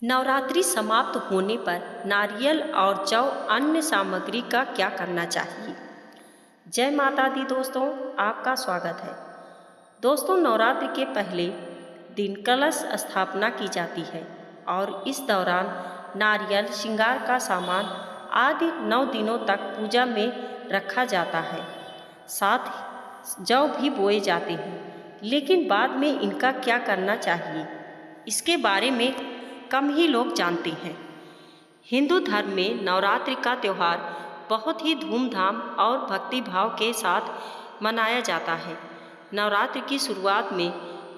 नवरात्रि समाप्त होने पर नारियल और जौ अन्य सामग्री का क्या करना चाहिए। जय माता दी दोस्तों, आपका स्वागत है। दोस्तों, नवरात्रि के पहले दिन कलश स्थापना की जाती है और इस दौरान नारियल, श्रृंगार का सामान आदि 9 दिनों तक पूजा में रखा जाता है। साथ ही जौ भी बोए जाते हैं, लेकिन बाद में इनका क्या करना चाहिए, इसके बारे में कम ही लोग जानते हैं। हिंदू धर्म में नवरात्रि का त्यौहार बहुत ही धूमधाम और भक्तिभाव के साथ मनाया जाता है। नवरात्रि की शुरुआत में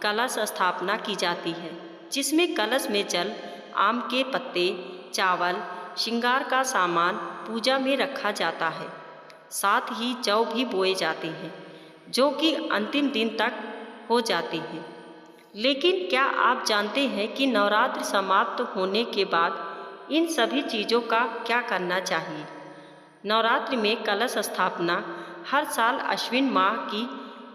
कलश स्थापना की जाती है, जिसमें कलश में जल, आम के पत्ते, चावल, श्रृंगार का सामान पूजा में रखा जाता है। साथ ही जौ भी बोए जाते हैं, जो कि अंतिम दिन तक हो जाते हैं। लेकिन क्या आप जानते हैं कि नवरात्र समाप्त होने के बाद इन सभी चीज़ों का क्या करना चाहिए। नवरात्रि में कलश स्थापना हर साल अश्विन माह की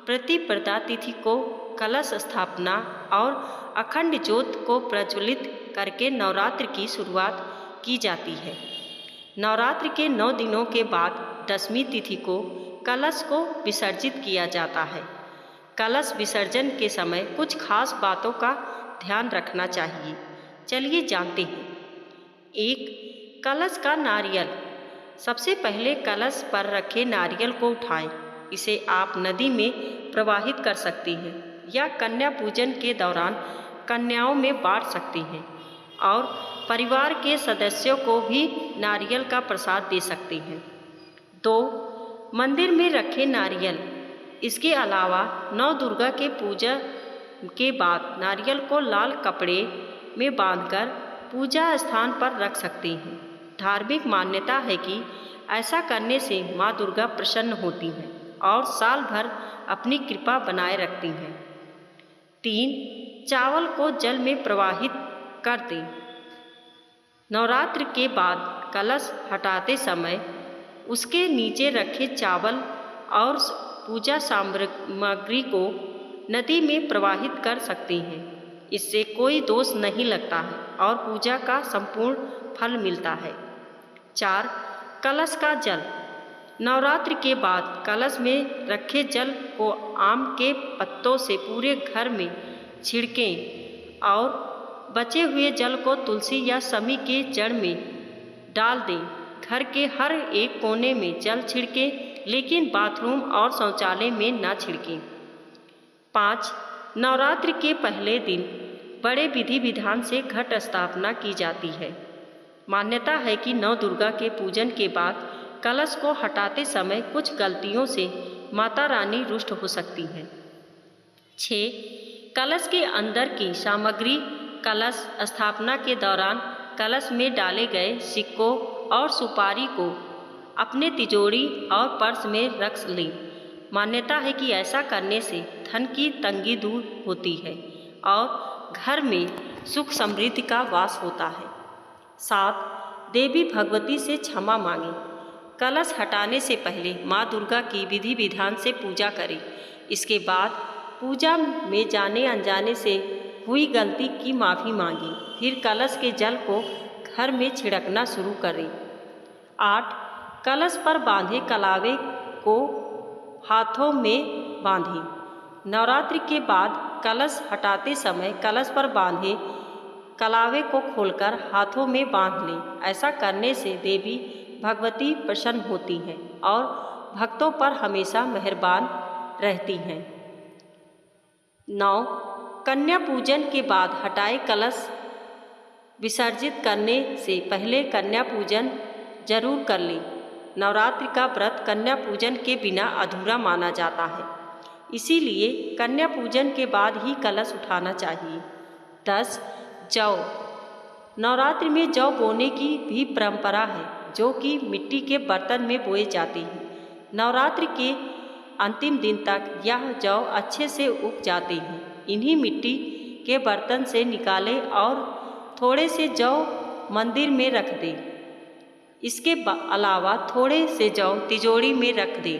प्रतिपदा तिथि को कलश स्थापना और अखंड ज्योत को प्रज्वलित करके नवरात्र की शुरुआत की जाती है। नवरात्र के 9 दिनों के बाद दशमी तिथि को कलश को विसर्जित किया जाता है। कलश विसर्जन के समय कुछ खास बातों का ध्यान रखना चाहिए। चलिए जानते हैं। 1. कलश का नारियल। सबसे पहले कलश पर रखे नारियल को उठाएं। इसे आप नदी में प्रवाहित कर सकती हैं या कन्या पूजन के दौरान कन्याओं में बांट सकती हैं और परिवार के सदस्यों को भी नारियल का प्रसाद दे सकती हैं। 2. मंदिर में रखे नारियल। इसके अलावा नौ दुर्गा के पूजा के बाद नारियल को लाल कपड़े में बांधकर पूजा स्थान पर रख सकते हैं। धार्मिक मान्यता है कि ऐसा करने से माँ दुर्गा प्रसन्न होती हैं और साल भर अपनी कृपा बनाए रखती हैं। 3. चावल को जल में प्रवाहित कर दें। नवरात्र के बाद कलश हटाते समय उसके नीचे रखे चावल और पूजा सामग्री को नदी में प्रवाहित कर सकते हैं। इससे कोई दोष नहीं लगता है और पूजा का संपूर्ण फल मिलता है। 4. कलश का जल। नवरात्र के बाद कलश में रखे जल को आम के पत्तों से पूरे घर में छिड़कें और बचे हुए जल को तुलसी या शमी के जड़ में डाल दें। घर के हर एक कोने में जल छिड़कें, लेकिन बाथरूम और शौचालय में न छिड़कें। 5. नवरात्र के पहले दिन बड़े विधि विधान से घट स्थापना की जाती है। मान्यता है कि नौ दुर्गा के पूजन के बाद कलश को हटाते समय कुछ गलतियों से माता रानी रुष्ट हो सकती हैं। 6. कलश के अंदर की सामग्री। कलश स्थापना के दौरान कलश में डाले गए सिक्कों और सुपारी को अपने तिजोरी और पर्स में रख लें। मान्यता है कि ऐसा करने से धन की तंगी दूर होती है और घर में सुख समृद्धि का वास होता है। 7. देवी भगवती से क्षमा मांगें। कलश हटाने से पहले माँ दुर्गा की विधि विधान से पूजा करें। इसके बाद पूजा में जाने अनजाने से हुई गलती की माफ़ी मांगें। फिर कलश के जल को घर में छिड़कना शुरू करें। 8. कलश पर बांधे कलावे को हाथों में बांधें। नवरात्रि के बाद कलश हटाते समय कलश पर बांधे कलावे को खोलकर हाथों में बांध लें। ऐसा करने से देवी भगवती प्रसन्न होती हैं और भक्तों पर हमेशा मेहरबान रहती हैं। 9. कन्या पूजन के बाद हटाए कलश। विसर्जित करने से पहले कन्या पूजन जरूर कर लें। नवरात्रि का व्रत कन्या पूजन के बिना अधूरा माना जाता है, इसीलिए कन्या पूजन के बाद ही कलश उठाना चाहिए। 10. जौ। नवरात्रि में जौ बोने की भी परंपरा है, जो कि मिट्टी के बर्तन में बोए जाते हैं। नवरात्रि के अंतिम दिन तक यह जौ अच्छे से उग जाते हैं। इन्हीं मिट्टी के बर्तन से निकालें और थोड़े से जौ मंदिर में रख दें। इसके अलावा थोड़े से जौ तिजोरी में रख दें।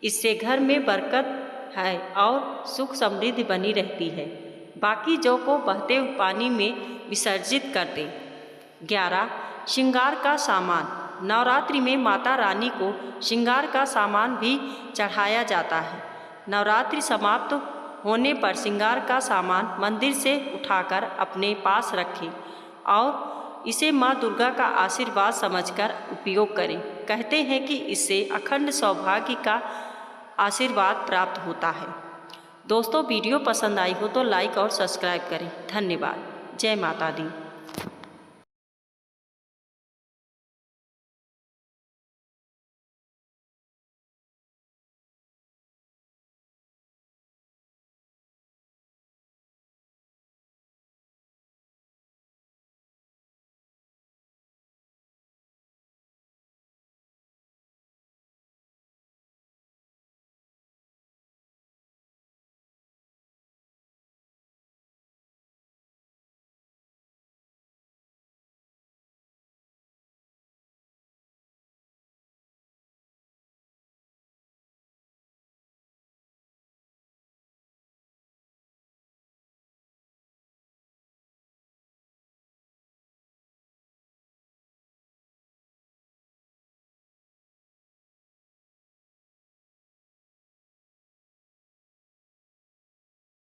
इससे घर में बरकत है और सुख समृद्धि बनी रहती है। बाकी जौ को बहते हुए पानी में विसर्जित कर दें। 11. श्रृंगार का सामान। नवरात्रि में माता रानी को श्रृंगार का सामान भी चढ़ाया जाता है। नवरात्रि समाप्त होने पर श्रृंगार का सामान मंदिर से उठाकर अपने पास रखें और इसे माँ दुर्गा का आशीर्वाद समझकर उपयोग करें। कहते हैं कि इससे अखंड सौभाग्य का आशीर्वाद प्राप्त होता है। दोस्तों, वीडियो पसंद आई हो तो लाइक और सब्सक्राइब करें। धन्यवाद। जय माता दी।